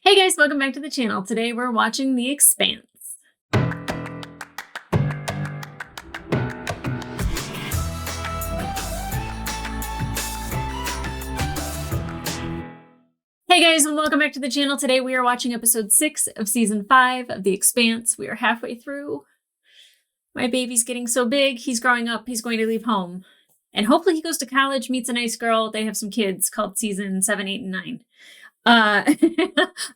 Hey guys, welcome back to the channel. Today we're watching The Expanse. Hey guys, and welcome back to the channel. Today we are watching episode 6 of season 5 of The Expanse. We are halfway through. My baby's getting so big, he's growing up, he's going to leave home. And hopefully he goes to college, meets a nice girl. They have some kids called season 7, 8, and 9.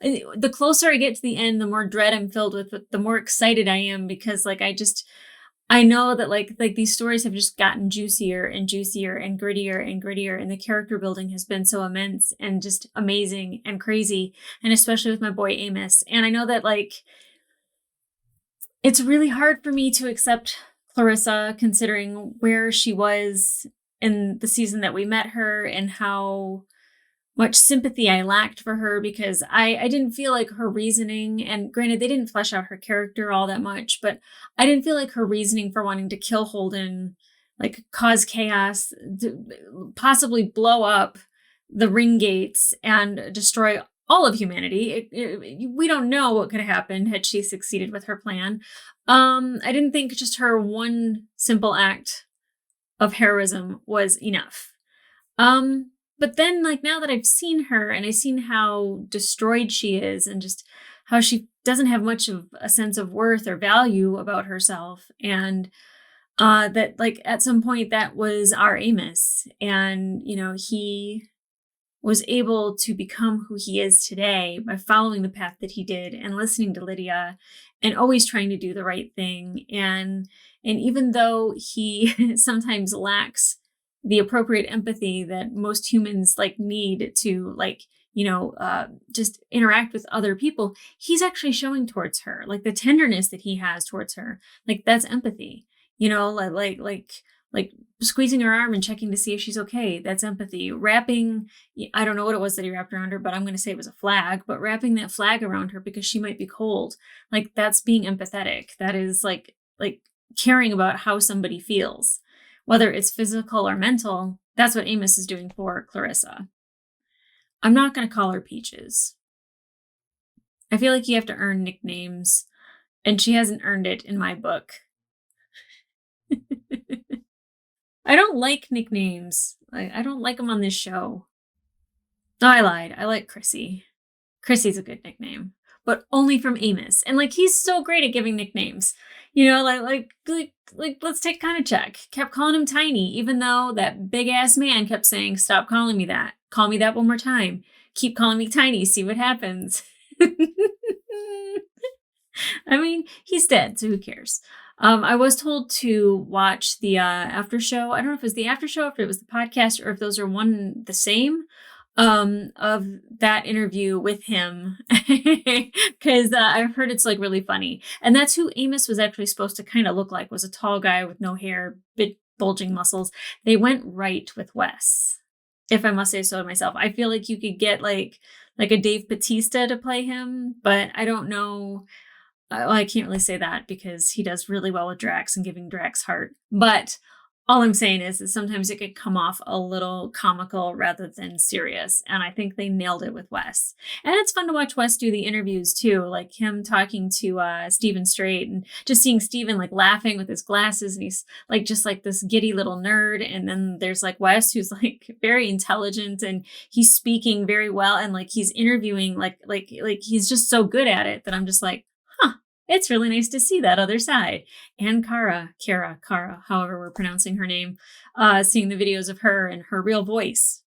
The closer I get to the end, the more dread I'm filled with, but the more excited I am because I know that like these stories have just gotten juicier and juicier and grittier, and the character building has been so immense and just amazing and crazy, and especially with my boy Amos. And I know that like it's really hard for me to accept Clarissa considering where she was in the season that we met her and how much sympathy I lacked for her because I didn't feel like her reasoning, and granted, they didn't flesh out her character all that much, but I didn't feel like her reasoning for wanting to kill Holden, like cause chaos, possibly blow up the ring gates and destroy all of humanity. We don't know what could have happened had she succeeded with her plan. I didn't think just her one simple act of heroism was enough. But then, like, now that I've seen her and I've seen how destroyed she is and just how she doesn't have much of a sense of worth or value about herself, and that, like, at some point that was our Amos, and, you know, he was able to become who he is today by following the path that he did and listening to Lydia and always trying to do the right thing. And even though he sometimes lacks the appropriate empathy that most humans like need to just interact with other people, he's actually showing towards her, like the tenderness that he has towards her, like that's empathy, like squeezing her arm and checking to see if she's okay. That's empathy. Wrapping, I don't know what it was that he wrapped around her, but I'm going to say it was a flag, but wrapping that flag around her because she might be cold, like that's being empathetic. That is like caring about how somebody feels. Whether it's physical or mental, that's what Amos is doing for Clarissa. I'm not going to call her Peaches. I feel like you have to earn nicknames, and she hasn't earned it in my book. I don't like nicknames. I don't like them on this show. No, I lied. I like Chrissy. Chrissy's a good nickname, but only from Amos. And like, he's so great at giving nicknames. You know, like let's take Konachek. Kept calling him Tiny, even though that big ass man kept saying, "Stop calling me that. Call me that one more time. Keep calling me Tiny. See what happens." I mean, he's dead, so who cares? I was told to watch the after show. I don't know if it was the after show, if it was the podcast, or if those are one and the same. Of that interview with him because I've heard it's like really funny, and that's who Amos was actually supposed to kind of look like, was a tall guy with no hair, big bulging muscles. They went right with Wes, if I must say so myself. I feel like you could get like a Dave Bautista to play him, but I don't know. I can't really say that because he does really well with Drax and giving Drax heart, but all I'm saying is that sometimes it could come off a little comical rather than serious. And I think they nailed it with Wes. And it's fun to watch Wes do the interviews too, like him talking to Steven Strait and just seeing Steven like laughing with his glasses. And he's like just like this giddy little nerd. And then there's like Wes, who's like very intelligent and he's speaking very well. And like he's interviewing like he's just so good at it that I'm just like, it's really nice to see that other side. And Kara, however we're pronouncing her name, seeing the videos of her and her real voice.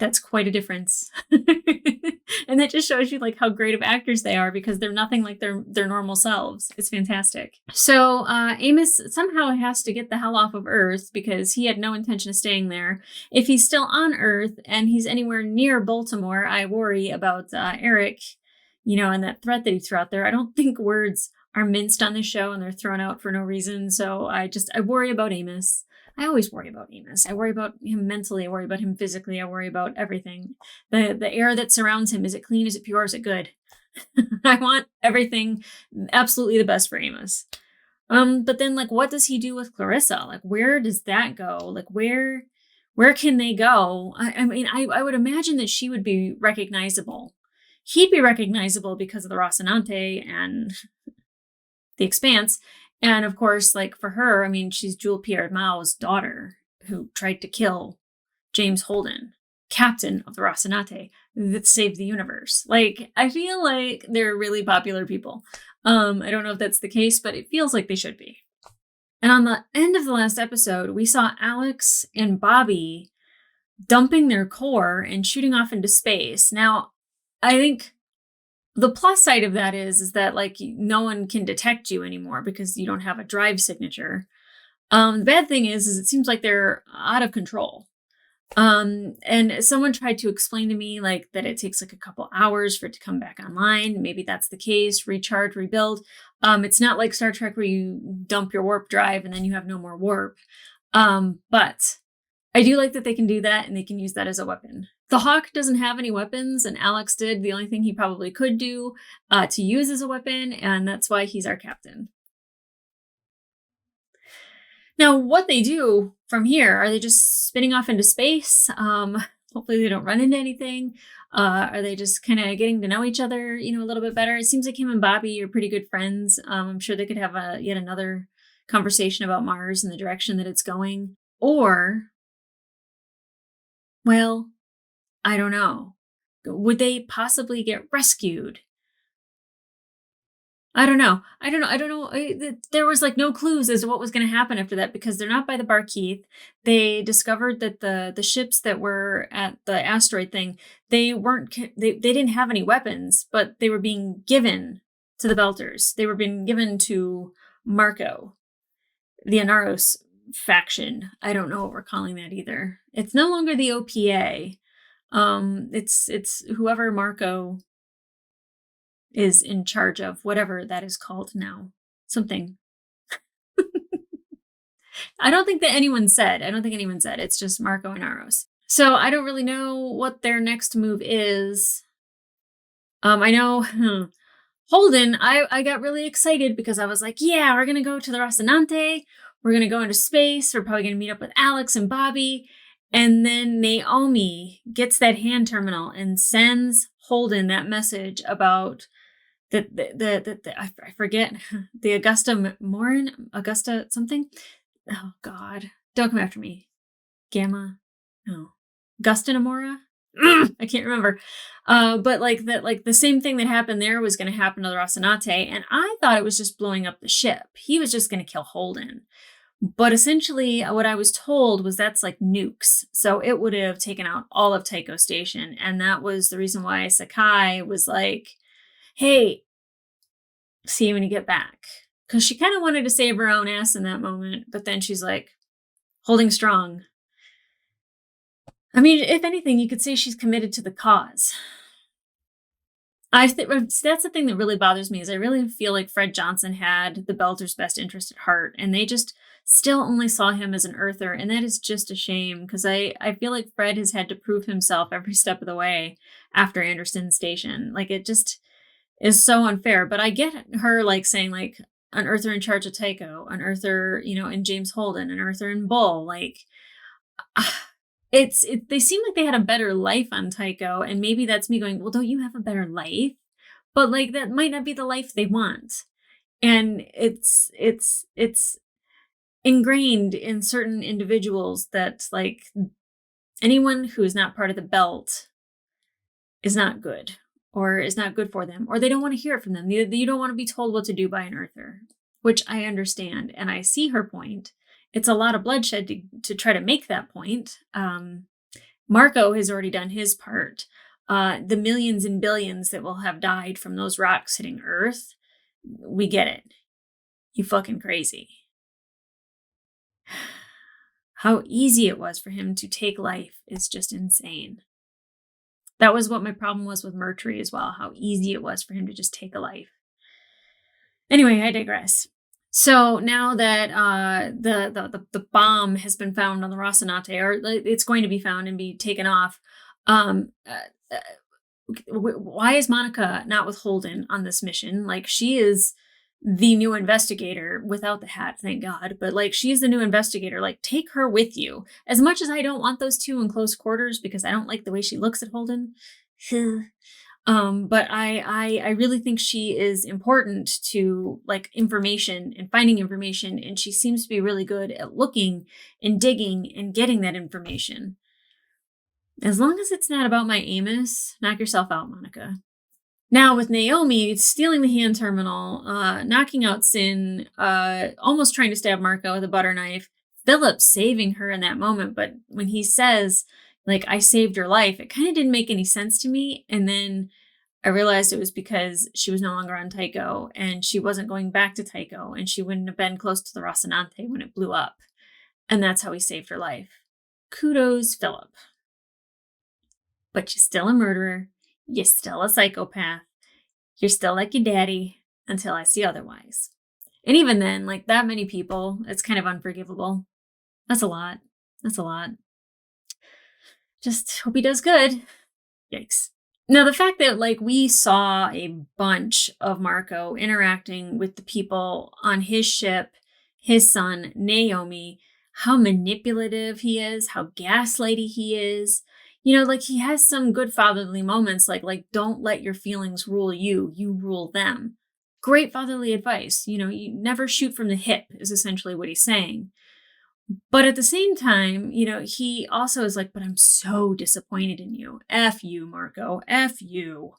That's quite a difference. And that just shows you like how great of actors they are because they're nothing like their normal selves. It's fantastic. So Amos somehow has to get the hell off of Earth because he had no intention of staying there. If he's still on Earth and he's anywhere near Baltimore, I worry about Eric, you know, and that threat that he threw out there. I don't think words are minced on this show and they're thrown out for no reason. So I worry about Amos. I always worry about Amos. I worry about him mentally. I worry about him physically. I worry about everything. The air that surrounds him. Is it clean? Is it pure? Is it good? I want everything absolutely the best for Amos. But then like, what does he do with Clarissa? Like, where does that go? Like, where Where can they go? I mean, I would imagine that she would be recognizable. He'd be recognizable because of the Rocinante and the Expanse. And of course, like for her, I mean, she's Jules Pierre Mao's daughter who tried to kill James Holden, captain of the Rocinante that saved the universe. Like, I feel like they're really popular people. I don't know if that's the case, but it feels like they should be. And on the end of the last episode, we saw Alex and Bobby dumping their core and shooting off into space. Now, I think the plus side of that is that like no one can detect you anymore because you don't have a drive signature. The bad thing is it seems like they're out of control. And someone tried to explain to me like that it takes like a couple hours for it to come back online. Maybe that's the case, recharge, rebuild. It's not like Star Trek where you dump your warp drive and then you have no more warp. But I do like that they can do that and they can use that as a weapon. The Hawk doesn't have any weapons and Alex did the only thing he probably could do to use as a weapon, and that's why he's our captain. Now, what they do from here, are they just spinning off into space? Hopefully they don't run into anything. Are they just kind of getting to know each other, a little bit better? It seems like him and Bobby are pretty good friends. I'm sure they could have yet another conversation about Mars and the direction that it's going. Or, well, I don't know. Would they possibly get rescued? I don't know. There was like no clues as to what was going to happen after that because they're not by the Barkeith. They discovered that the ships that were at the asteroid thing, they didn't have any weapons, but they were being given to the Belters. They were being given to Marco, the Anaros faction. I don't know what we're calling that either. It's no longer the OPA. It's whoever Marco is in charge of, whatever that is called now. Something. I don't think anyone said. It's just Marco and Aros. So I don't really know what their next move is. I know Holden, I got really excited because I was like, yeah, we're going to go to the Rocinante. We're going to go into space. We're probably going to meet up with Alex and Bobby. And then Naomi gets that hand terminal and sends Holden that message about I forget the Augusta something. Oh God, don't come after me. Gamma, no, Augusta Namora. I can't remember. But like that, like the same thing that happened there was going to happen to the Rocinante, and I thought it was just blowing up the ship. He was just going to kill Holden. But essentially, what I was told was that's like nukes. So it would have taken out all of Tycho Station. And that was the reason why Sakai was like, hey, see you when you get back. Because she kind of wanted to save her own ass in that moment. But then she's like, holding strong. I mean, if anything, you could say she's committed to the cause. That's the thing that really bothers me is I really feel like Fred Johnson had the Belters' best interest at heart, and they just still only saw him as an earther, and that is just a shame because I feel like Fred has had to prove himself every step of the way after Anderson Station. Like it just is so unfair. But I get her like saying like an earther in charge of Tycho, an earther, in James Holden, an earther in Bull, like. They seem like they had a better life on Tycho, and maybe that's me going, well, don't you have a better life? But like that might not be the life they want. And it's ingrained in certain individuals that like anyone who is not part of the belt is not good or is not good for them, or they don't want to hear it from them. You don't want to be told what to do by an earther, which I understand. And I see her point. It's a lot of bloodshed to try to make that point. Marco has already done his part. The millions and billions that will have died from those rocks hitting Earth, we get it. You fucking crazy. How easy it was for him to take life is just insane. That was what my problem was with Mercury as well, how easy it was for him to just take a life. Anyway, I digress. So now that the bomb has been found on the Rocinante, or it's going to be found and be taken off, why is Monica not with Holden on this mission? Like she is the new investigator without the hat, thank God. But like, she's the new investigator. Like, take her with you. As much as I don't want those two in close quarters because I don't like the way she looks at Holden. But I really think she is important to like information and finding information, and she seems to be really good at looking and digging and getting that information. As long as it's not about my Amos, knock yourself out, Monica. Now with Naomi stealing the hand terminal, knocking out Sin, almost trying to stab Marco with a butter knife, Philip saving her in that moment. But when he says, like, I saved her life, it kind of didn't make any sense to me. And then I realized it was because she was no longer on Tycho and she wasn't going back to Tycho and she wouldn't have been close to the Rocinante when it blew up. And that's how he saved her life. Kudos, Philip. But you're still a murderer. You're still a psychopath. You're still like your daddy until I see otherwise. And even then, like that many people, it's kind of unforgivable. That's a lot. That's a lot. Just hope he does good. Yikes. Now, the fact that like we saw a bunch of Marco interacting with the people on his ship, his son, Naomi, how manipulative he is, how gaslighty he is. You know, like he has some good fatherly moments, like don't let your feelings rule you, you rule them. Great fatherly advice. You know, you never shoot from the hip is essentially what he's saying. But at the same time, you know, he also is like, but I'm so disappointed in you. F you, Marco. F you.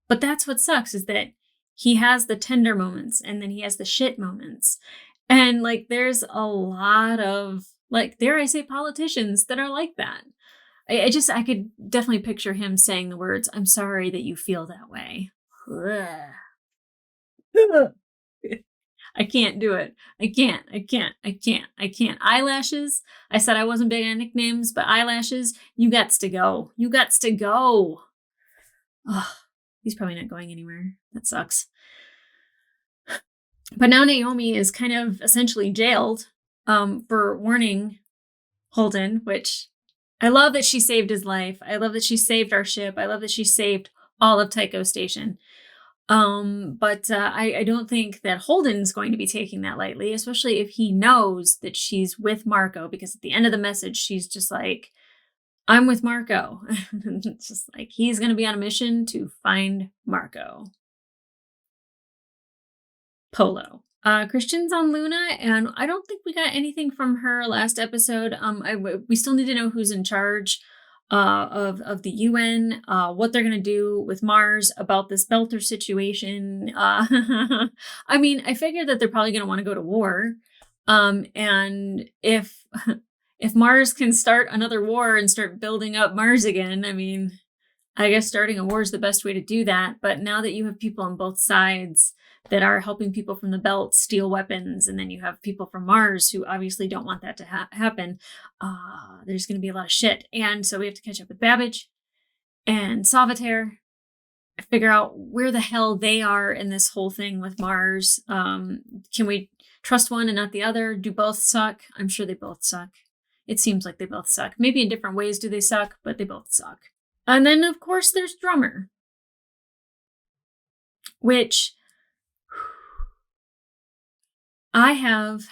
But that's what sucks is that he has the tender moments and then he has the shit moments. And like, there's a lot of, like, dare I say, politicians that are like that. I could definitely picture him saying the words, I'm sorry that you feel that way. I can't do it. I can't. Eyelashes. I said I wasn't big on nicknames, but eyelashes, you gots to go. You gots to go. Oh, he's probably not going anywhere. That sucks. But now Naomi is kind of essentially jailed for warning Holden, which I love that she saved his life. I love that she saved our ship. I love that she saved all of Tycho Station. But I don't think that Holden's going to be taking that lightly, especially if he knows that she's with Marco, because at the end of the message, she's just like, I'm with Marco. It's just like, he's going to be on a mission to find Marco. Polo. Christian's on Luna, and I don't think we got anything from her last episode. We still need to know who's in charge of the UN, what they're going to do with Mars about this Belter situation. I mean, I figure that they're probably going to want to go to war. And if Mars can start another war and start building up Mars again, I mean, I guess starting a war is the best way to do that. But now that you have people on both sides that are helping people from the belt steal weapons, and then you have people from Mars who obviously don't want that to happen, there's going to be a lot of shit. And so we have to catch up with Babbage and Sauveterre, figure out where the hell they are in this whole thing with Mars. Can we trust one and not the other? Do both suck? I'm sure they both suck. It seems like they both suck. Maybe in different ways do they suck, but they both suck. And then, of course, there's Drummer, which I have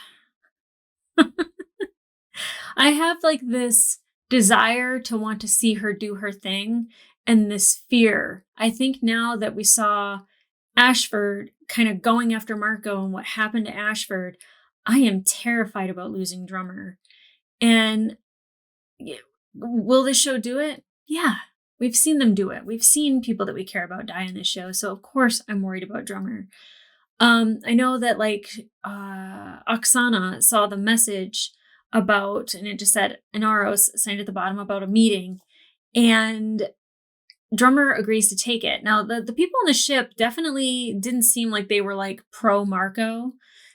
like this desire to want to see her do her thing and this fear. I think now that we saw Ashford kind of going after Marco and what happened to Ashford, I am terrified about losing Drummer. And will this show do it? Yeah. We've seen them do it. We've seen people that we care about die on this show. So of course I'm worried about Drummer. I know that like Oksana saw the message about, and it just said Inaros signed at the bottom about a meeting, and Drummer agrees to take it. Now the people on the ship definitely didn't seem like they were like pro Marco.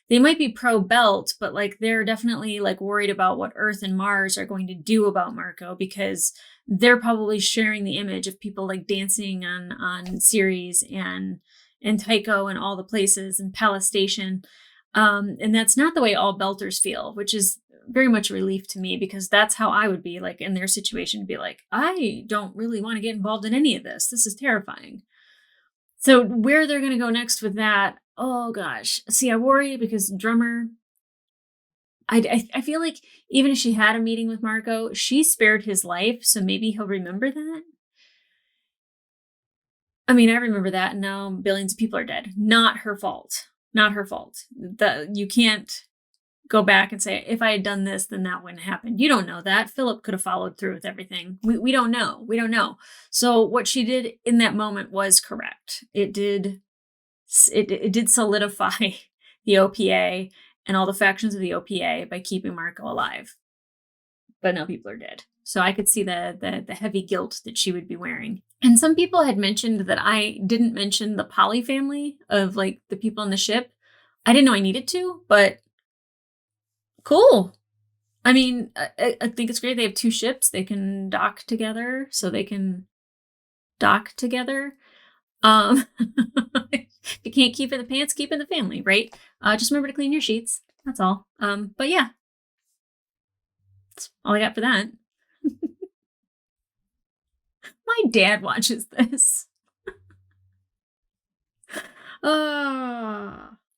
They might be pro Belt, but like they're definitely like worried about what Earth and Mars are going to do about Marco, because they're probably sharing the image of people like dancing on Ceres and Tycho and all the places and Palace Station. And that's not the way all Belters feel, which is very much a relief to me, because that's how I would be like in their situation, to be like, I don't really want to get involved in any of this. This is terrifying. So where they're going to go next with that, oh gosh. See, I worry because drummer, I feel like even if she had a meeting with Marco, she spared his life, so maybe he'll remember that. I mean, I remember that, and now billions of people are dead. Not her fault. Not her fault. You can't go back and say, if I had done this, then that wouldn't happen. You don't know that. Philip could have followed through with everything. We don't know. We don't know. So what she did in that moment was correct. It did solidify the OPA and all the factions of the OPA by keeping Marco alive. But now people are dead. So I could see the heavy guilt that she would be wearing. And some people had mentioned that I didn't mention the Polly family of like the people on the ship. I didn't know I needed to, but cool. I mean, I think it's great. They have 2 ships. They can dock together, so they can dock together. If you can't keep in the pants, keep in the family, right? Just remember to clean your sheets. That's all. But yeah, that's all I got for that. My dad watches this.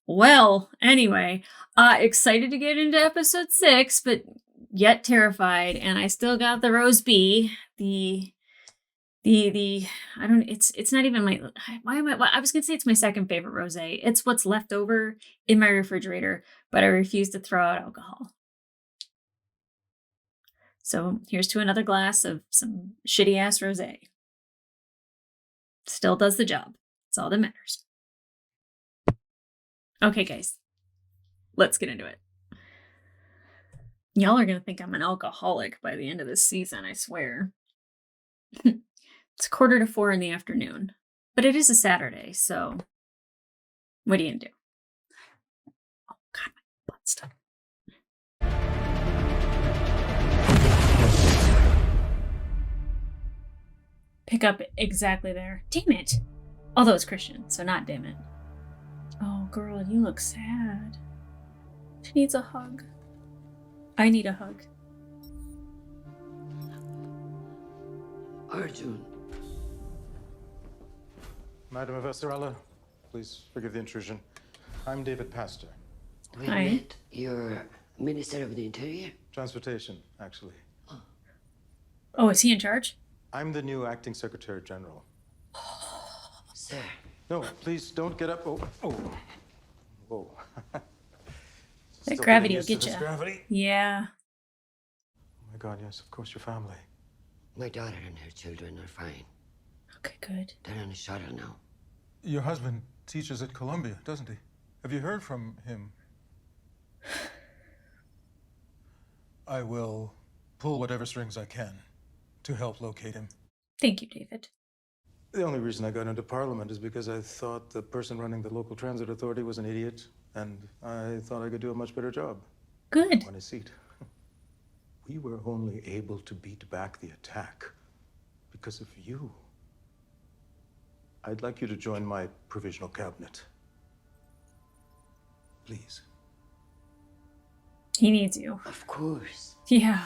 Well, anyway, excited to get into episode 6, but yet terrified. And I still got the RoseB B, I don't, it's not even my, I was going to say it's my second favorite rosé. It's what's left over in my refrigerator, but I refuse to throw out alcohol. So here's to another glass of some shitty ass rosé. Still does the job. That's all that matters. Okay, guys, let's get into it. Y'all are going to think I'm an alcoholic by the end of this season, I swear. It's 3:45 in the afternoon, but it is a Saturday, so what are you going to do? Oh, God, my butt's stuck. Pick up exactly there. Damn it. Although it's Christian, so not damn it. Oh, girl, you look sad. She needs a hug. I need a hug. Arjun. Madam of Esarella, please forgive the intrusion. I'm David Pastor. Wait a minute. You're Minister of the Interior? Transportation, actually. Oh, is he in charge? I'm the new acting Secretary General. Sir. No, please don't get up. Oh. Whoa. That gravity will get you. Gravity? Yeah. Oh my God, yes, of course, your family. My daughter and her children are fine. Okay, good. They're on a shuttle now. Your husband teaches at Columbia, doesn't he? Have you heard from him? I will pull whatever strings I can to help locate him. Thank you, David. The only reason I got into Parliament is because I thought the person running the local transit authority was an idiot, and I thought I could do a much better job. Good. On his seat. We were only able to beat back the attack because of you. I'd like you to join my provisional cabinet. Please. He needs you. Of course. Yeah.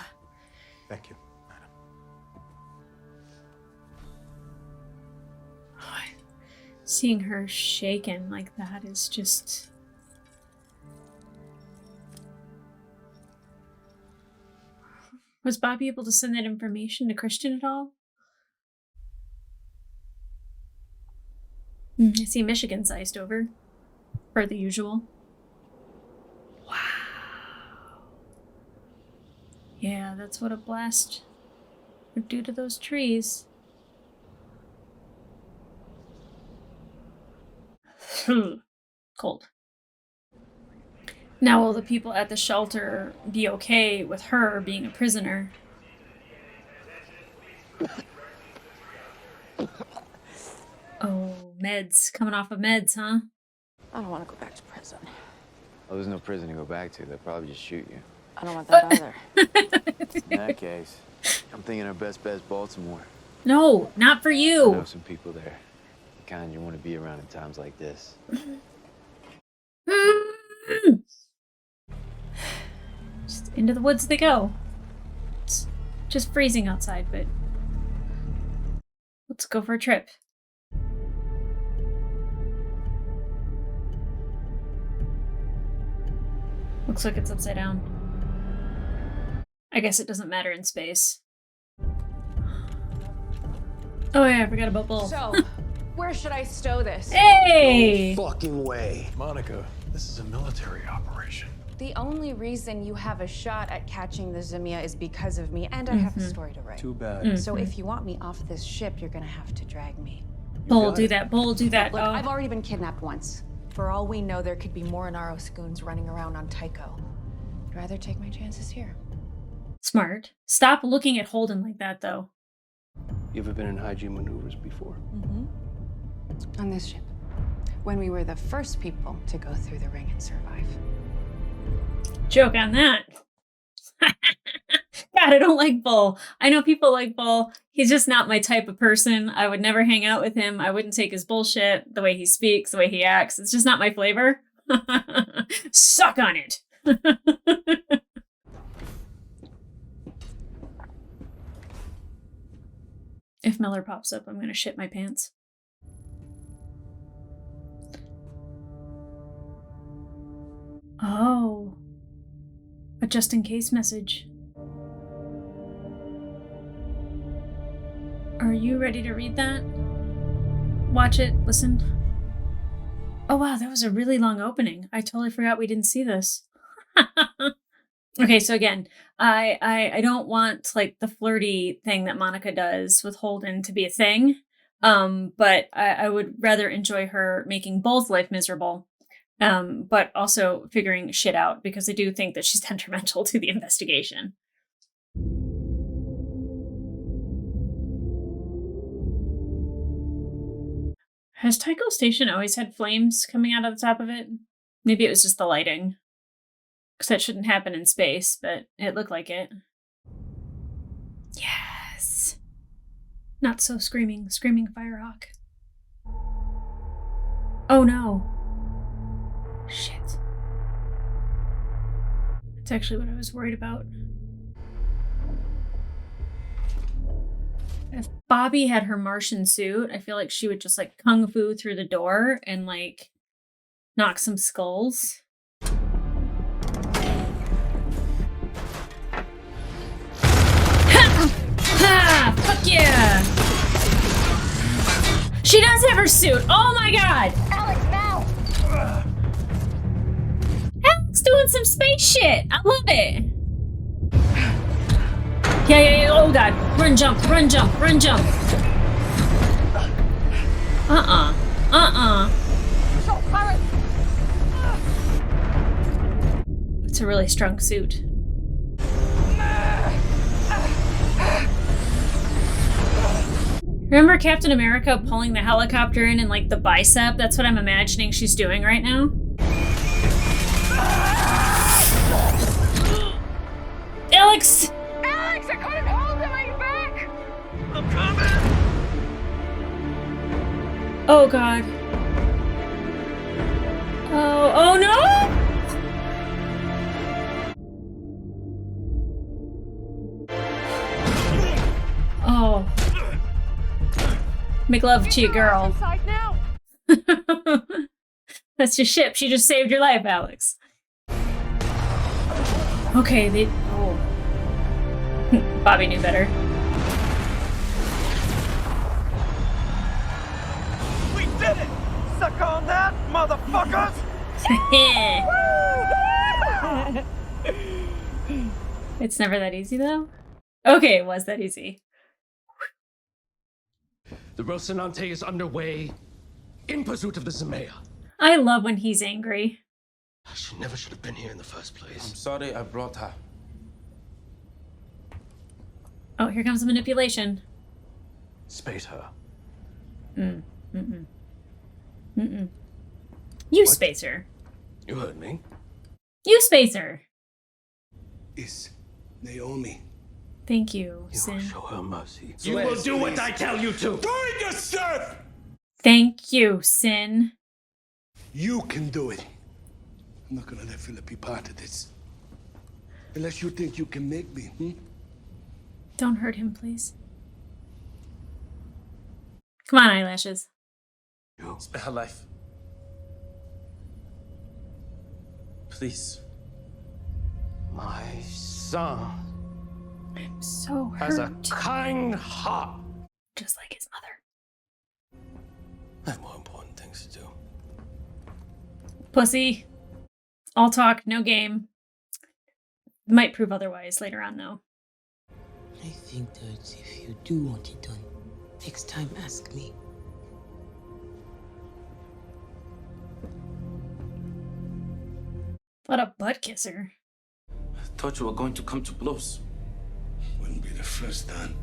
Thank you, madam. Seeing her shaken like that is just... Was Bobby able to send that information to Christian at all? I see Michigan's iced over. Per the usual. Wow. Yeah, that's what a blast would do to those trees. Cold. Now will the people at the shelter be okay with her being a prisoner? Oh, meds. Coming off of meds, huh? I don't want to go back to prison. Well, there's no prison to go back to. They'll probably just shoot you. I don't want that either. In that case, I'm thinking our best bet's Baltimore. No, not for I you. know some people there. The kind you want to be around in times like this. Just into the woods they go. It's just freezing outside, but let's go for a trip. Looks like it's upside down. I guess it doesn't matter in space. Oh yeah, I forgot about Bull. So, where should I stow this? Hey! No fucking way. Monica, this is a military operation. The only reason you have a shot at catching the Zemia is because of me, and I have a story to write. Too bad. So if you want me off this ship, you're gonna have to drag me. Bull, do that. Bull, do that. Look, Oh. I've already been kidnapped once. For all we know, there could be more Inaro Scoons running around on Tycho. I'd rather take my chances here. Smart. Stop looking at Holden like that, though. You ever been in high G maneuvers before? On this ship. When we were the first people to go through the ring and survive. Joke on that. God, I don't like Bull. I know people like Bull. He's just not my type of person. I would never hang out with him. I wouldn't take his bullshit, the way he speaks, the way he acts. It's just not my flavor. Suck on it. If Miller pops up, I'm going to shit my pants. Oh. A just in case message. Are you ready to read that? Watch it, listen. Oh wow, that was a really long opening. I totally forgot we didn't see this. Okay, so again, I don't want like the flirty thing that Monica does with Holden to be a thing. But I would rather enjoy her making Bull's life miserable. But also figuring shit out, because I do think that she's detrimental to the investigation. Has Tycho Station always had flames coming out of the top of it? Maybe it was just the lighting. Because that shouldn't happen in space, but it looked like it. Yes! Not so screaming Firehawk. Oh no. Shit. That's actually what I was worried about. If Bobby had her Martian suit, I feel like she would just like kung fu through the door and like knock some skulls. Ha! Fuck yeah! She does have her suit! Oh my god! Alex, now! Alex doing some space shit! I love it! Yeah, oh god. Run, jump. It's a really strong suit. Remember Captain America pulling the helicopter in and like the bicep? That's what I'm imagining she's doing right now. Alex! Alex, I couldn't hold him, I'm back! I'm coming! Oh god. Oh no! Oh. Make love to your girl. Inside now! That's your ship. She just saved your life, Alex. Okay, oh. Bobby knew better. We did it! Suck on that, motherfuckers! It's never that easy, though. Okay, it was that easy. The rosé'n is underway in pursuit of the Zemia. I love when he's angry. She never should have been here in the first place. I'm sorry I brought her. Oh, here comes the manipulation. Space her. You spacer. You heard me. You spacer. Is Naomi. Thank you, You Sin. will show her mercy. You will do what I tell you to. Doing yourself! Thank you, Sin. You can do it. I'm not gonna let Philip be part of this. Unless you think you can make me, Don't hurt him, please. Come on, eyelashes. Spare her life. Please. My son I'm so has a hurt. kind heart. Just like his mother. I have more important things to do. Pussy. All talk, no game. Might prove otherwise later on, though. I think that if you do want it done, next time ask me. What a butt kisser. I thought you were going to come to blows. Wouldn't be the first time.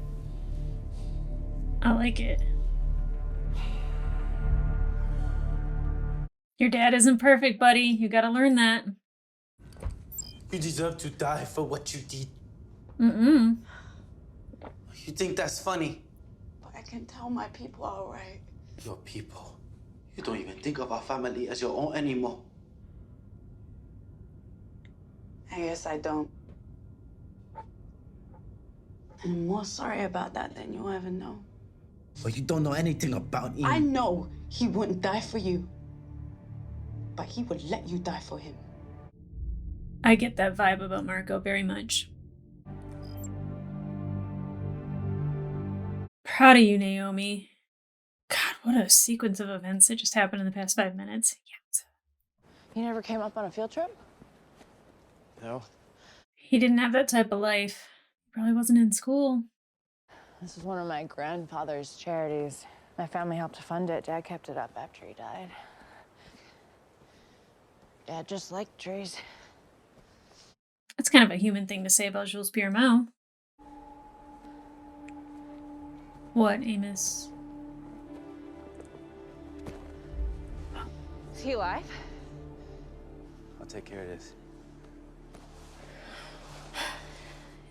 I like it. Your dad isn't perfect, buddy. You gotta learn that. You deserve to die for what you did. Mm-mm. You think that's funny? But I can tell my people are all right. Your people. You don't even think of our family as your own anymore. I guess I don't. And I'm more sorry about that than you'll ever know. But you don't know anything about him. I know he wouldn't die for you. But he would let you die for him. I get that vibe about Marco very much. Proud of you, Naomi. God, what a sequence of events that just happened in the past 5 minutes. Yes. You never came up on a field trip? No? He didn't have that type of life. Probably wasn't in school. This is one of my grandfather's charities. My family helped to fund it. Dad kept it up after he died. Dad just liked trees. That's kind of a human thing to say about Jules Pierremont. What, Amos? Is he alive? I'll take care of this.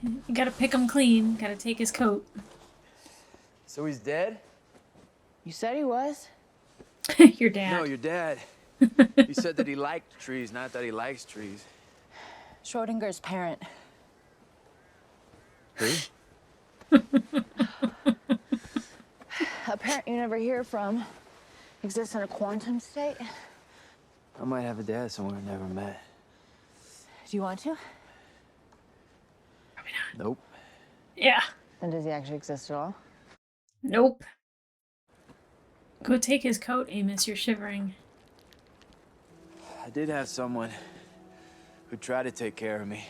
You gotta pick him clean. Gotta take his coat. So he's dead? You said he was. Your dad. No, your dad. He said that he liked trees, not that he likes trees. Schrodinger's parent. Who? A parent you never hear from exists in a quantum state. I might have a dad somewhere I never met. Do you want to? Probably not. Nope. Yeah. And does he actually exist at all? Nope. Go take his coat, Amos. You're shivering. I did have someone who tried to take care of me.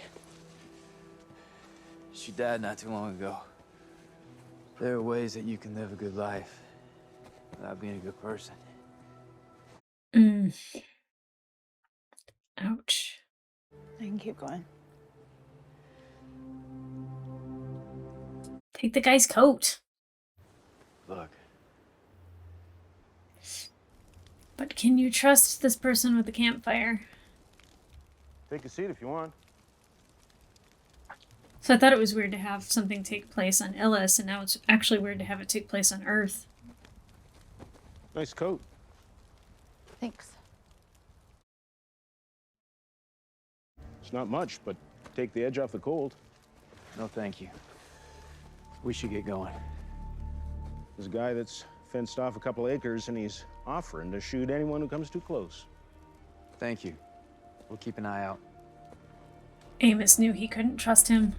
She died not too long ago. There are ways that you can live a good life without being a good person. Ouch. I can keep going. Take the guy's coat. Look, But can you trust this person with the campfire? Take a seat if you want. So I thought it was weird to have something take place on Illis, and now it's actually weird to have it take place on Earth. Nice coat. Thanks. It's not much, but take the edge off the cold. no thank you. We should get going. There's a guy that's fenced off a couple acres, and he's offering to shoot anyone who comes too close. Thank you. We'll keep an eye out. Amos knew he couldn't trust him.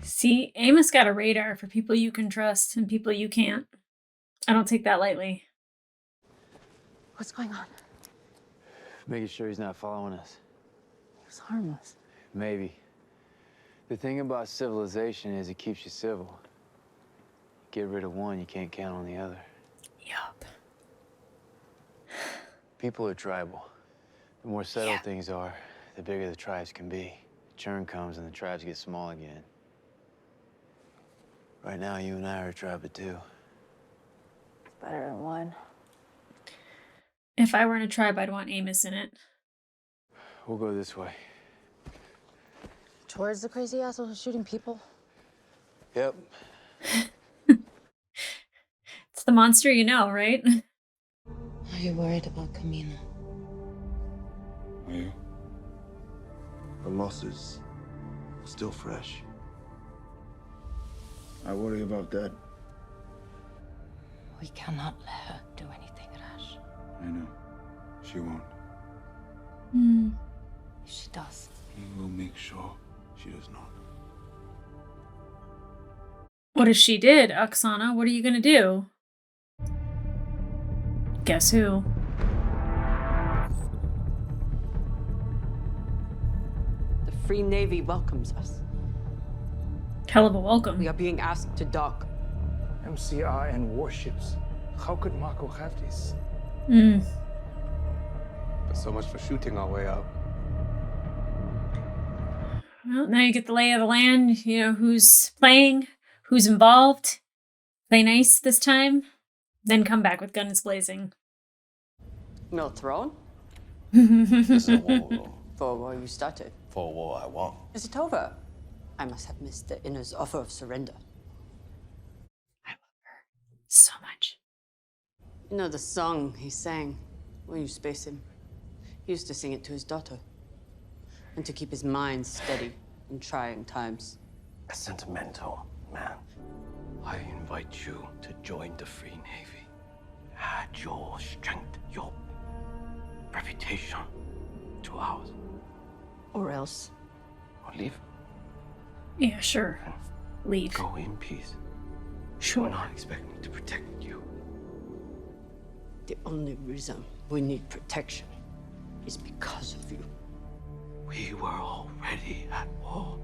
See, Amos got a radar for people you can trust and people you can't. I don't take that lightly. What's going on? Making sure he's not following us. It's harmless. Maybe. The thing about civilization is it keeps you civil. Get rid of one, you can't count on the other. Yup. People are tribal. The more settled things are, the bigger the tribes can be. Churn comes and the tribes get small again. Right now, you and I are a tribe of two. It's better than one. If I were in a tribe, I'd want Amos in it. We'll go this way. Towards the crazy asshole who's shooting people? Yep. It's the monster you know, right? Are you worried about Camina? Are you? The loss is still fresh. I worry about that. We cannot let her do anything rash. I know. She won't. Hmm. If she does. We will make sure she does not. What if she did, Oksana? What are you gonna do? Guess who? The Free Navy welcomes us. Hell of a welcome. We are being asked to dock. MCR and warships. How could Mako have this? Hmm. But so much for shooting our way out. Well, now you get the lay of the land. You know who's playing, who's involved. Play nice this time, then come back with guns blazing. No throne? This is a war. For a war you started. For a war I won. Is it over? I must have missed the Inner's offer of surrender. I love her so much. You know the song he sang when you space him? He used to sing it to his daughter. And to keep his mind steady in trying times. A sentimental man. I invite you to join the Free Navy. Add your strength, your reputation to ours. Or else. Or leave. Yeah, sure. Leave. Go in peace. Sure. Do not expect me to protect you. The only reason we need protection is because of you. We were already at war.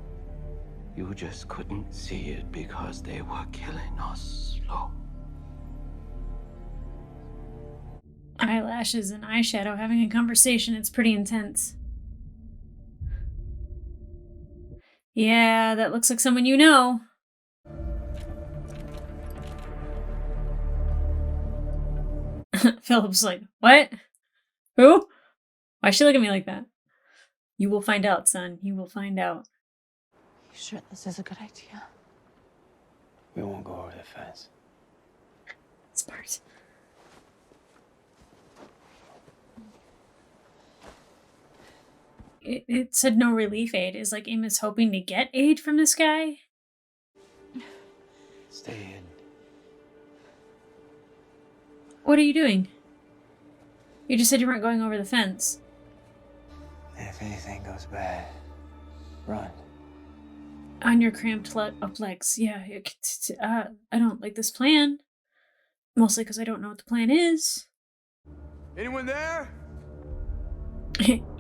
You just couldn't see it because they were killing us slow. Eyelashes and Eyeshadow having a conversation. It's pretty intense. Yeah, that looks like someone you know. Philip's like, what? Who? Why'd she look at me like that? You will find out, son. You will find out. You sure this is a good idea? We won't go over the fence. Smart. It said no relief aid. Is like Amos hoping to get aid from this guy? Stay in. What are you doing? You just said you weren't going over the fence. If anything goes bad, run. On your cramped up legs. Yeah, I don't like this plan. Mostly because I don't know what the plan is. Anyone there?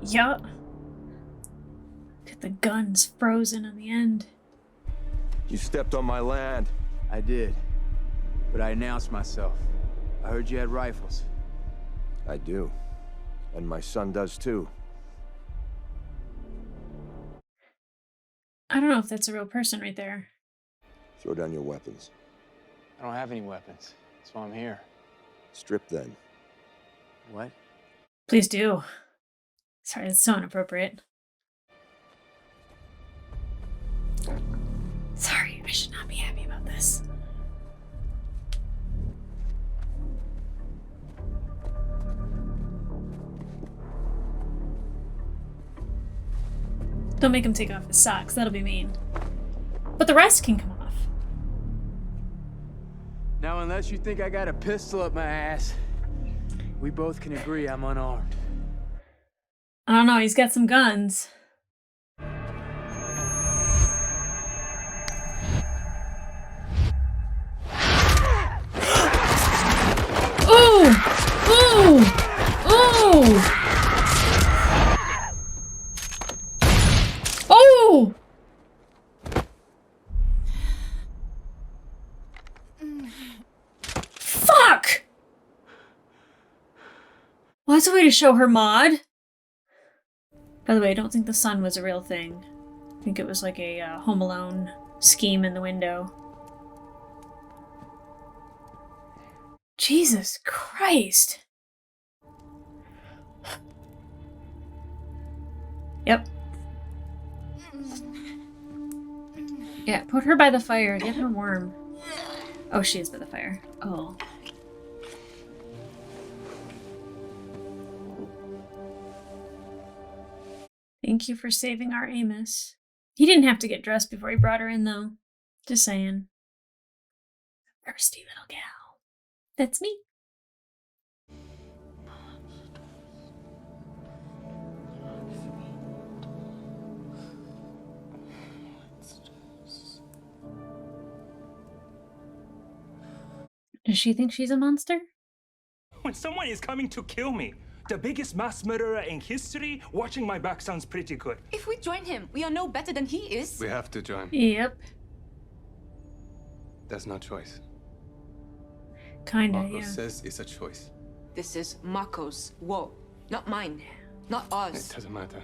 Yeah. Get the guns frozen on the end. You stepped on my land. I did. But I announced myself. I heard you had rifles. I do. And my son does too. I don't know if that's a real person right there. Throw down your weapons. I don't have any weapons. That's why I'm here. Strip then. What? Please do. Sorry, that's so inappropriate. Sorry, I should not be happy about this. Don't make him take off his socks, that'll be mean. But the rest can come off. Now, unless you think I got a pistol up my ass, we both can agree I'm unarmed. I don't know, he's got some guns. Ooh! Ooh! Ooh! Oh! Fuck! Well, that's a way to show her mod. By the way, I don't think the sun was a real thing. I think it was like a Home Alone scheme in the window. Jesus Christ. Yep. Yeah, put her by the fire. Get her warm. Oh, she is by the fire. Oh. Thank you for saving our Amos. He didn't have to get dressed before he brought her in, though. Just saying. Thirsty little gal. That's me. Does she think she's a monster? When someone is coming to kill me, the biggest mass murderer in history, watching my back sounds pretty good. If we join him, we are no better than he is. We have to join. Yep. There's no choice. Kinda, Marco yeah. says it's a choice. This is Marco's war, not mine, not ours. It doesn't matter.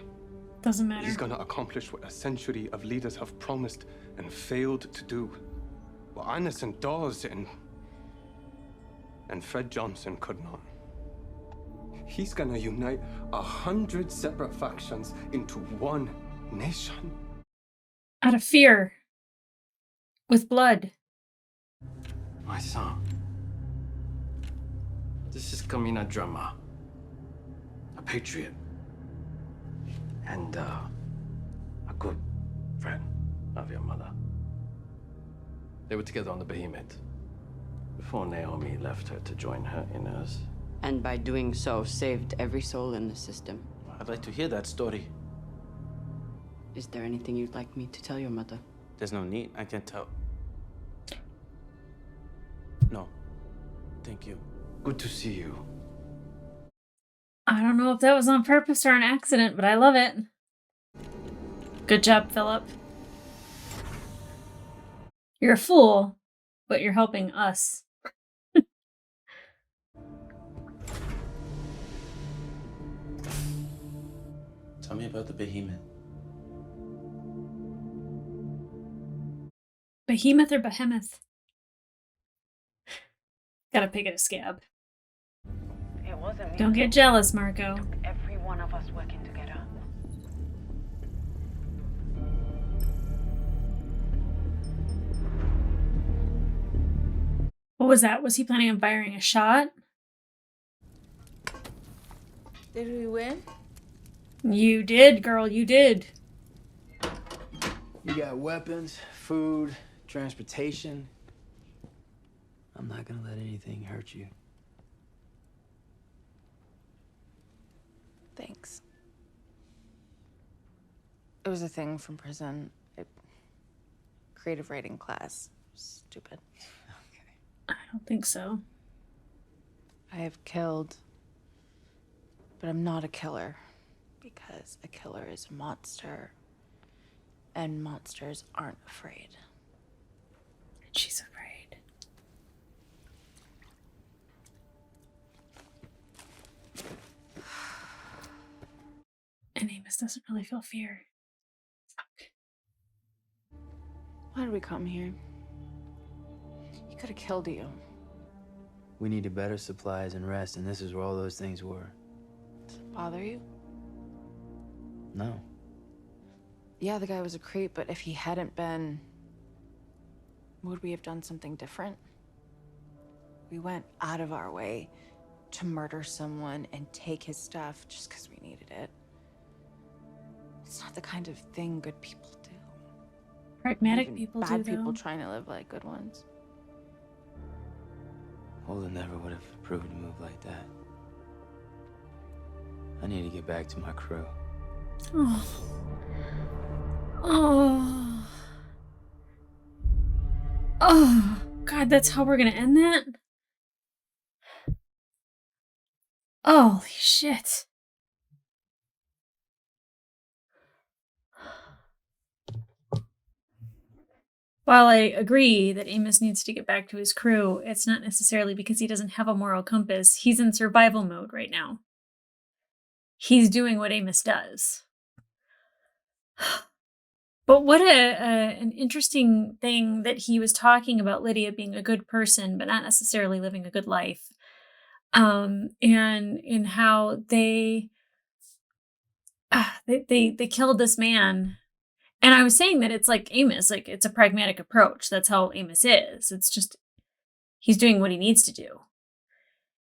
Doesn't matter. He's gonna accomplish what a century of leaders have promised and failed to do. What Anderson does and Fred Johnson could not. He's gonna unite 100 separate factions into one nation. Out of fear. With blood. My son. This is Kamina Drama. A patriot. And a good friend of your mother. They were together on the Behemoth before Naomi left her to join her inners. And by doing so, saved every soul in the system. I'd like to hear that story. Is there anything you'd like me to tell your mother? There's no need. I can tell. No. Thank you. Good to see you. I don't know if that was on purpose or an accident, but I love it. Good job, Philip. You're a fool, but you're helping us. Tell me about the Behemoth. Behemoth or Behemoth? Gotta pick it a scab. It wasn't me. Don't get jealous, Marco. Every one of us working together. What was that? Was he planning on firing a shot? Did we win? You did, girl, you did. You got weapons, food, transportation. I'm not gonna let anything hurt you. Thanks. It was a thing from prison. Creative writing class. Stupid. I don't think so. I have killed, but I'm not a killer. Because a killer is a monster. And monsters aren't afraid. She's afraid. And Amos doesn't really feel fear. Fuck. Why did we come here? He could have killed you. We needed better supplies and rest, and this is where all those things were. Does it bother you? No. Yeah, the guy was a creep, but if he hadn't been, would we have done something different? We went out of our way to murder someone and take his stuff just because we needed it. It's not the kind of thing good people do. Pragmatic Even people bad do, people though. trying to live like good ones. Holden never would have approved a move like that. I need to get back to my crew. Oh. Oh. Oh. God, that's how we're gonna end that? Holy shit. While I agree that Amos needs to get back to his crew, it's not necessarily because he doesn't have a moral compass. He's in survival mode right now. He's doing what Amos does. But what an interesting thing that he was talking about Lydia being a good person, but not necessarily living a good life. And in how they killed this man. And I was saying that it's like Amos, like it's a pragmatic approach. That's how Amos is. It's just, he's doing what he needs to do.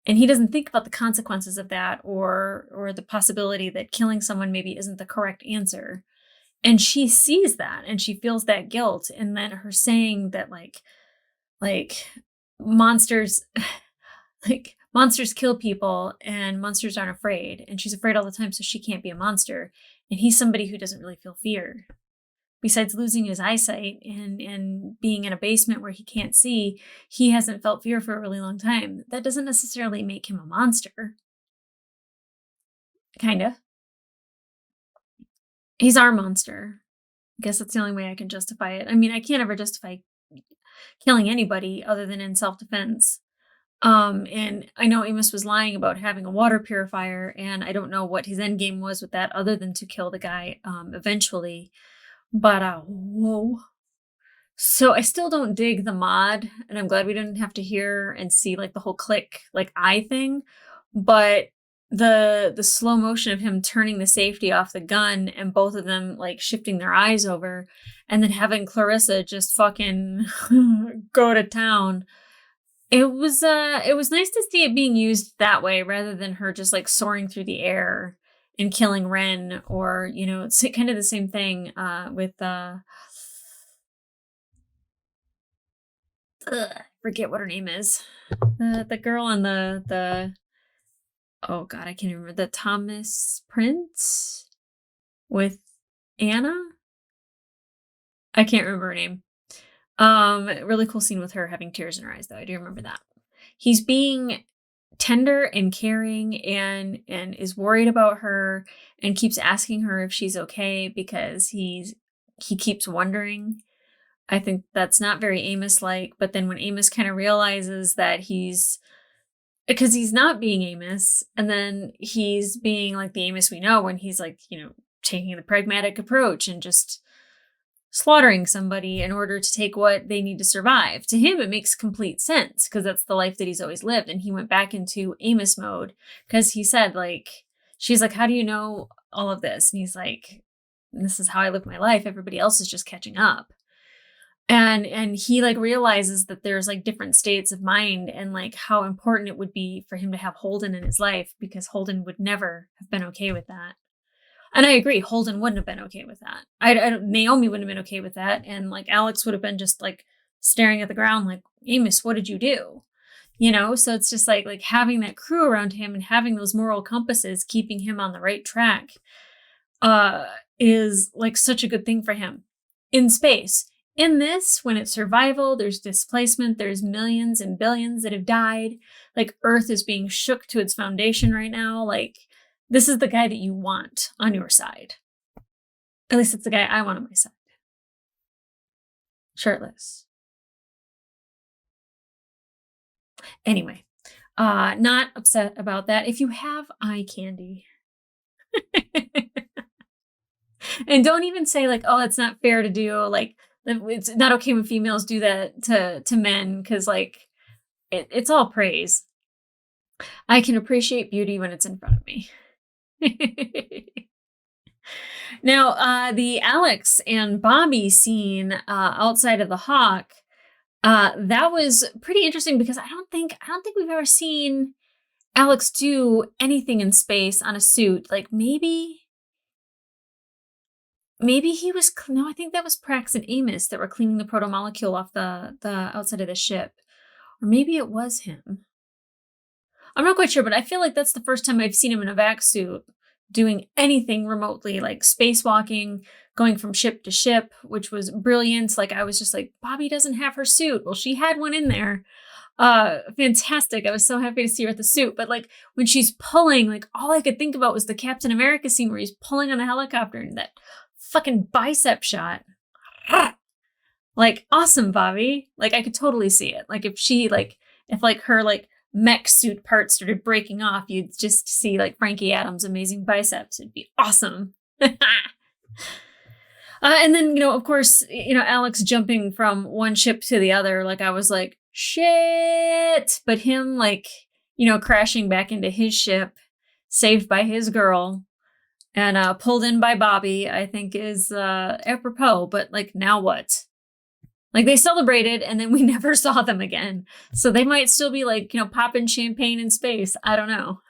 And he doesn't think about the consequences of that or the possibility that killing someone maybe isn't the correct answer. And she sees that and she feels that guilt. And then her saying that like monsters, like monsters kill people and monsters aren't afraid. And she's afraid all the time, so she can't be a monster. And he's somebody who doesn't really feel fear. besides losing his eyesight and being in a basement where he can't see, he hasn't felt fear for a really long time. That doesn't necessarily make him a monster. Kinda. He's our monster. I guess that's the only way I can justify it. I mean, I can't ever justify killing anybody other than in self-defense. And I know Amos was lying about having a water purifier, and I don't know what his end game was with that other than to kill the guy eventually. But whoa. So I still don't dig the mod, and I'm glad we didn't have to hear and see like the whole click like eye thing. But the slow motion of him turning the safety off the gun and both of them like shifting their eyes over, and then having Clarissa just fucking go to town. It was nice to see it being used that way rather than her just like soaring through the air and killing Ren, or it's kind of the same thing with forget what her name is. The girl on the oh god, I can't remember, the Thomas Prince with Anna. I can't remember her name. Really cool scene with her having tears in her eyes, though. I do remember that. He's being tender and caring and is worried about her and keeps asking her if she's okay because he keeps wondering. I think that's not very Amos-like, but then when Amos kind of realizes that because he's not being Amos, and then he's being like the Amos we know when he's like, taking the pragmatic approach and just slaughtering somebody in order to take what they need to survive. To him, it makes complete sense because that's the life that he's always lived. And he went back into Amos mode because he said, like, she's like, how do you know all of this? And he's like, this is how I live my life. Everybody else is just catching up. And he like realizes that there's like different states of mind and like how important it would be for him to have Holden in his life, because Holden would never have been okay with that. And I agree, Holden wouldn't have been okay with that. Naomi wouldn't have been okay with that. And like Alex would have been just like staring at the ground like, Amos, what did you do? So it's just like having that crew around him and having those moral compasses keeping him on the right track is like such a good thing for him in space. In this, when it's survival, there's displacement, there's millions and billions that have died. Like Earth is being shook to its foundation right now. Like, this is the guy that you want on your side. At least it's the guy I want on my side. Shirtless. Anyway, not upset about that. If you have eye candy, and don't even say like, oh, it's not fair to do, like, it's not okay when females do that to men, because like it's all praise. I can appreciate beauty when it's in front of me. Now, the Alex and Bobby scene outside of the Hawk, that was pretty interesting because I don't think we've ever seen Alex do anything in space on a suit. Like maybe he was, no, I think that was Prax and Amos that were cleaning the proto-molecule off the outside of the ship. Or maybe it was him. I'm not quite sure, but I feel like that's the first time I've seen him in a vac suit doing anything remotely, like spacewalking, going from ship to ship, which was brilliant. Like I was just like, Bobby doesn't have her suit. Well, she had one in there. Fantastic. I was so happy to see her with the suit. But like when she's pulling, like all I could think about was the Captain America scene where he's pulling on a helicopter and that fucking bicep shot. Like, awesome, Bobby. Like, I could totally see it. Like, if her, like, mech suit part started breaking off, you'd just see, like, Frankie Adams' amazing biceps. It'd be awesome. And then, of course, Alex jumping from one ship to the other. Like, I was like, shit. But him, like, crashing back into his ship, saved by his girl, and pulled in by Bobby, I think is apropos. But like, now what? Like they celebrated and then we never saw them again. So they might still be like, popping champagne in space. I don't know.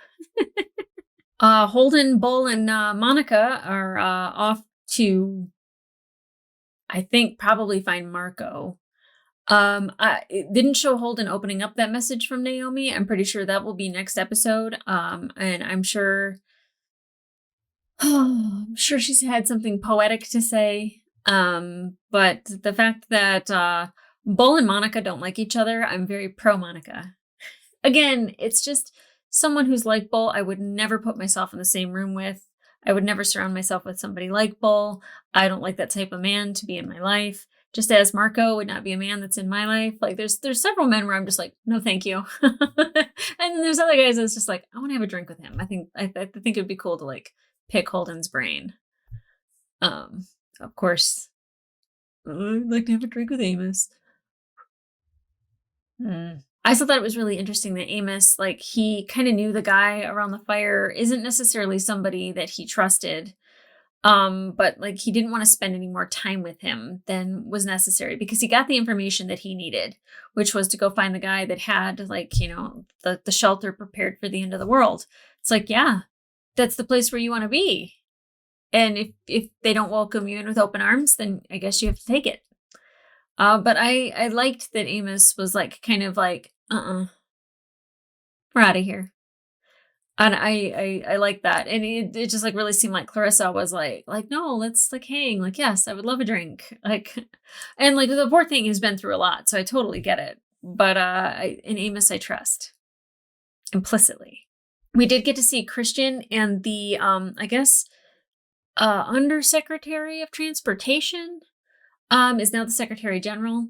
Holden, Bull, and Monica are off to, I think, probably find Marco. It didn't show Holden opening up that message from Naomi. I'm pretty sure that will be next episode. And I'm sure she's had something poetic to say. But the fact that Bull and Monica don't like each other, I'm very pro Monica. Again, it's just someone who's like Bull, I would never put myself in the same room with. I would never surround myself with somebody like Bull. I don't like that type of man to be in my life. Just as Marco would not be a man that's in my life. Like there's several men where I'm just like, no, thank you. And then there's other guys that's just like, I want to have a drink with him. I think it would be cool to like pick Holden's brain. Of course, I'd like to have a drink with Amos. I still thought it was really interesting that Amos, like, he kind of knew the guy around the fire isn't necessarily somebody that he trusted. But like he didn't want to spend any more time with him than was necessary because he got the information that he needed, which was to go find the guy that had like, you know, the shelter prepared for the end of the world. It's like, yeah, that's the place where you want to be. And if they don't welcome you in with open arms, then I guess you have to take it. But I liked that Amos was like, kind of like, we're out of here. And I like that. And it just like really seemed like Clarissa was like, no, let's like hang. Like, yes, I would love a drink. Like, and like the poor thing has been through a lot. So I totally get it. But in Amos, I trust implicitly. We did get to see Christian and the, I guess, Undersecretary of Transportation is now the Secretary General.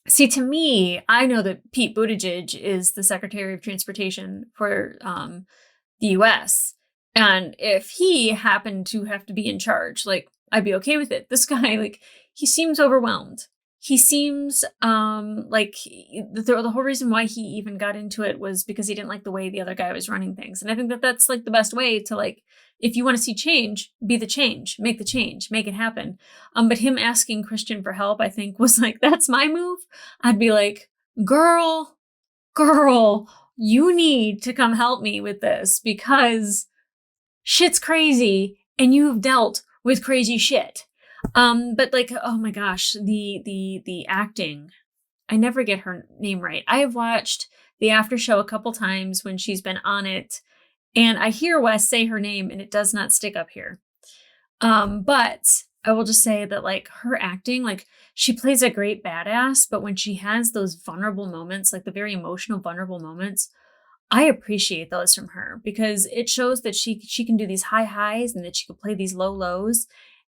See, to me, I know that Pete Buttigieg is the Secretary of Transportation for the U.S. And if he happened to have to be in charge, like, I'd be okay with it. This guy, like, he seems overwhelmed. He seems like the whole reason why he even got into it was because he didn't like the way the other guy was running things. And I think that that's like the best way to, like, if you want to see change, be the change, make it happen. But him asking Christian for help, I think was like, that's my move. I'd be like, girl, you need to come help me with this because shit's crazy and you have dealt with crazy shit. But like, oh my gosh, the acting, I never get her name right. I have watched the after show a couple times when she's been on it, and I hear Wes say her name and it does not stick up here. But I will just say that like her acting, like she plays a great badass, but when she has those vulnerable moments, like the very emotional, vulnerable moments, I appreciate those from her because it shows that she can do these high highs and that she can play these low lows.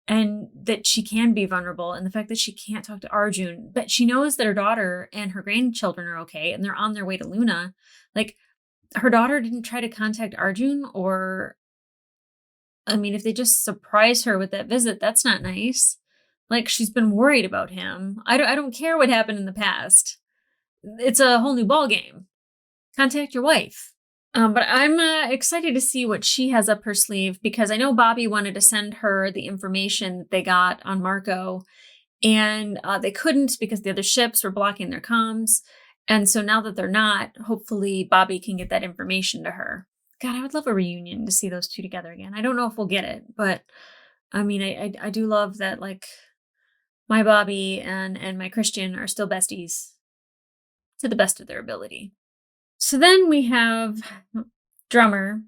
And that she can be vulnerable, and the fact that she can't talk to Arjun, but she knows that her daughter and her grandchildren are okay, and they're on their way to Luna. Like, her daughter didn't try to contact Arjun, or, I mean, if they just surprise her with that visit, that's not nice. Like, she's been worried about him. I don't care what happened in the past. It's a whole new ball game. Contact your wife. But I'm excited to see what she has up her sleeve because I know Bobby wanted to send her the information that they got on Marco, and they couldn't because the other ships were blocking their comms. And so now that they're not, hopefully Bobby can get that information to her. God, I would love a reunion to see those two together again. I don't know if we'll get it, but I mean, I do love that, like, my Bobby and my Christian are still besties to the best of their ability. So then we have Drummer,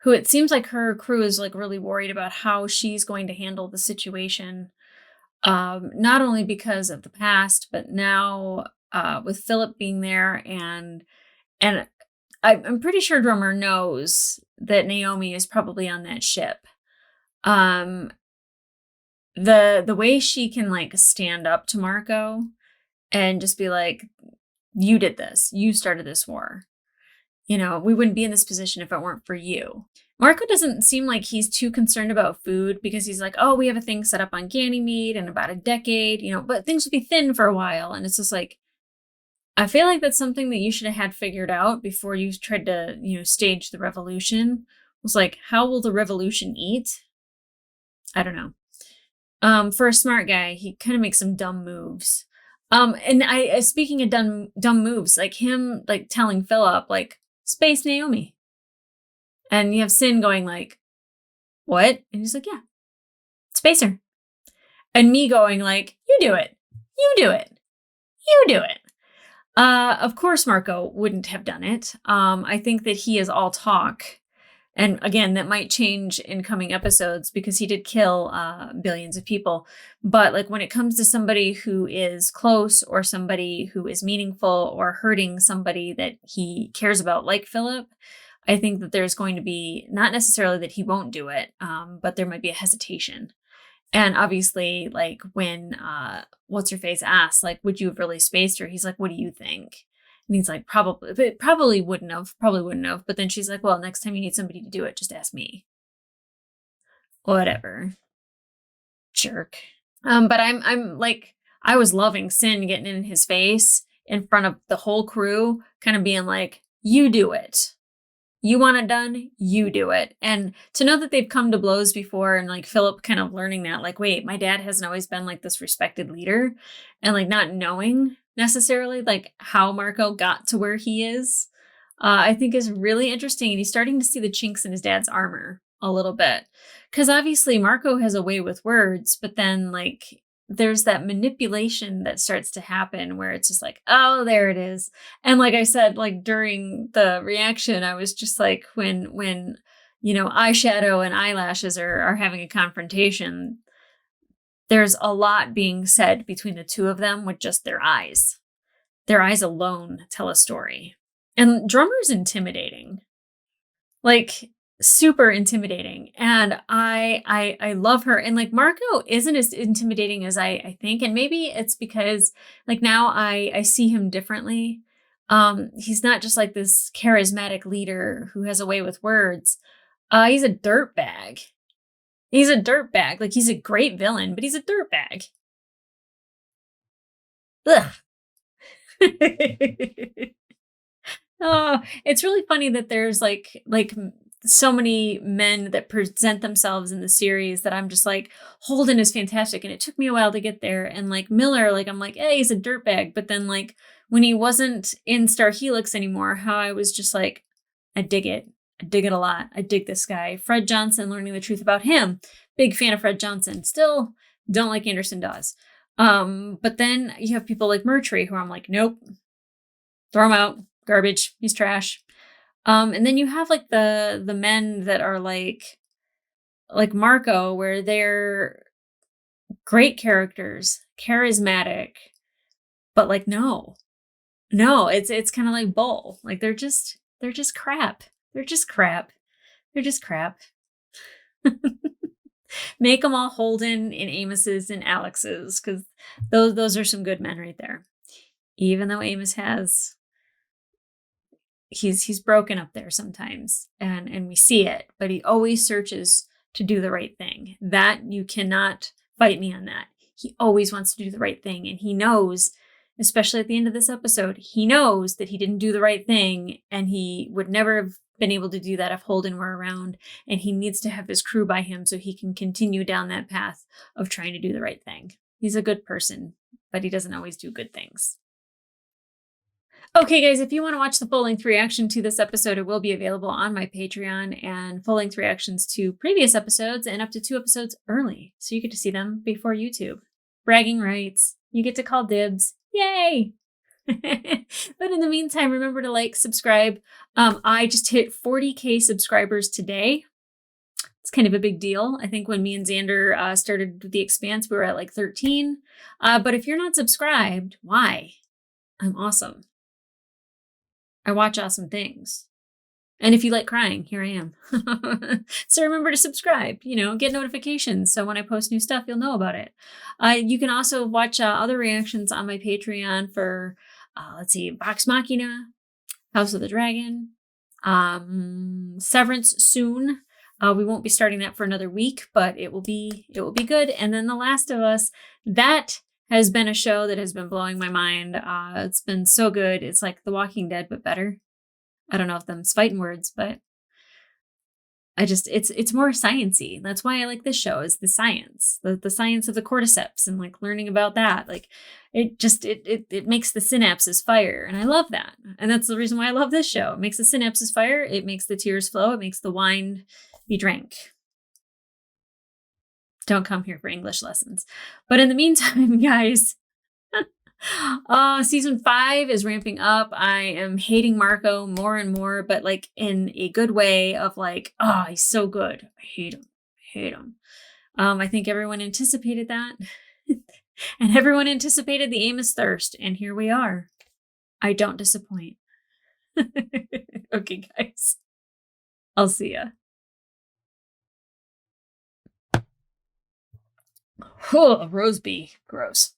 who it seems like her crew is like really worried about how she's going to handle the situation. Not only because of the past, but now with Philip being there, and I'm pretty sure Drummer knows that Naomi is probably on that ship. The way she can like stand up to Marco and just be like, you did this. You started this war. You know, we wouldn't be in this position if it weren't for you. Marco doesn't seem like he's too concerned about food because he's like, oh, we have a thing set up on Ganymede in about a decade, you know, but things will be thin for a while. And it's just like, I feel like that's something that you should have had figured out before you tried to, you know, stage the revolution. It was like, how will the revolution eat? I don't know. For a smart guy, he kind of makes some dumb moves. And speaking of dumb moves, like him, like telling Philip, like, space Naomi. And you have Sin going like, what? And he's like, yeah, space her. And me going like, you do it. You do it. You do it. Of course, Marco wouldn't have done it. I think that he is all talk. And again, that might change in coming episodes because he did kill billions of people. But like when it comes to somebody who is close or somebody who is meaningful or hurting somebody that he cares about, like Philip, I think that there's going to be, not necessarily that he won't do it, but there might be a hesitation. And obviously, like when what's her face asks, like, would you have really spaced her? He's like, what do you think? And he's like, probably, but probably wouldn't have. But then she's like, well, next time you need somebody to do it, just ask me. Whatever. Jerk. But I'm like, I was loving Sin getting in his face in front of the whole crew, kind of being like, you do it. You want it done, you do it. And to know that they've come to blows before, and like Philip kind of learning that, like, wait, my dad hasn't always been like this respected leader, and like not knowing necessarily like how Marco got to where he is, I think is really interesting. And he's starting to see the chinks in his dad's armor a little bit. Because obviously Marco has a way with words, but then like there's that manipulation that starts to happen where it's just like, oh, there it is. And like I said, like during the reaction, I was just like, when you know, eyeshadow and eyelashes are having a confrontation, there's a lot being said between the two of them with just their eyes. Their eyes alone tell a story. And Drummer's intimidating. Like super intimidating, and I love her. And like Marco isn't as intimidating as I think, and maybe it's because like now I see him differently. He's not just like this charismatic leader who has a way with words. He's a dirtbag. Like he's a great villain, but he's a dirtbag. Ugh. Oh, it's really funny that there's like so many men that present themselves in the series that I'm just like, Holden is fantastic. And it took me a while to get there. And like Miller, like I'm like, hey, he's a dirtbag. But then like when he wasn't in Star Helix anymore, how I was just like, I dig it. I dig it a lot. I dig this guy. Fred Johnson, learning the truth about him. Big fan of Fred Johnson. Still don't like Anderson Dawes. But then you have people like Murtry who I'm like, nope. Throw him out. Garbage. He's trash. And then you have like the men that are like Marco, where they're great characters, charismatic, but like no, it's kind of like Bull. Like they're just crap. They're just crap. Make them all Holden and Amos's and Alex's, because those are some good men right there. Even though Amos has. He's broken up there sometimes, and we see it, but he always searches to do the right thing. That you cannot fight me on that. He always wants to do the right thing, and he knows, especially at the end of this episode, he knows that he didn't do the right thing, and he would never have been able to do that if Holden were around, and he needs to have his crew by him so he can continue down that path of trying to do the right thing. He's a good person, but he doesn't always do good things. Okay, guys, if you want to watch the full-length reaction to this episode, it will be available on my Patreon, and full-length reactions to previous episodes and up to 2 episodes early, so you get to see them before YouTube. Bragging rights. You get to call dibs. Yay! But in the meantime, remember to like, subscribe. I just hit 40K subscribers today. It's kind of a big deal. I think when me and Xander started the Expanse, we were at like 13. But if you're not subscribed, why? I'm awesome. I watch awesome things. And if you like crying, here I am. So remember to subscribe, get notifications. So when I post new stuff, you'll know about it. You can also watch other reactions on my Patreon for, Vox Machina, House of the Dragon, Severance soon. We won't be starting that for another week, but it will be good. And then The Last of Us, that has been a show that has been blowing my mind. It's been so good. It's like The Walking Dead, but better. I don't know if them's fighting words, but it's more sciencey. That's why I like this show, is the science, the science of the cordyceps, and like learning about that. Like it makes the synapses fire, and I love that. And that's the reason why I love this show. It makes the synapses fire. It makes the tears flow. It makes the wine be drank. Don't come here for English lessons. But in the meantime, guys, Season 5 is ramping up. I am hating Marco more and more, but like in a good way of like, oh, he's so good. I hate him. I hate him. I think everyone anticipated that. And everyone anticipated the Amos thirst. And here we are. I don't disappoint. Okay, guys. I'll see ya. Oh, RoseB B. Gross.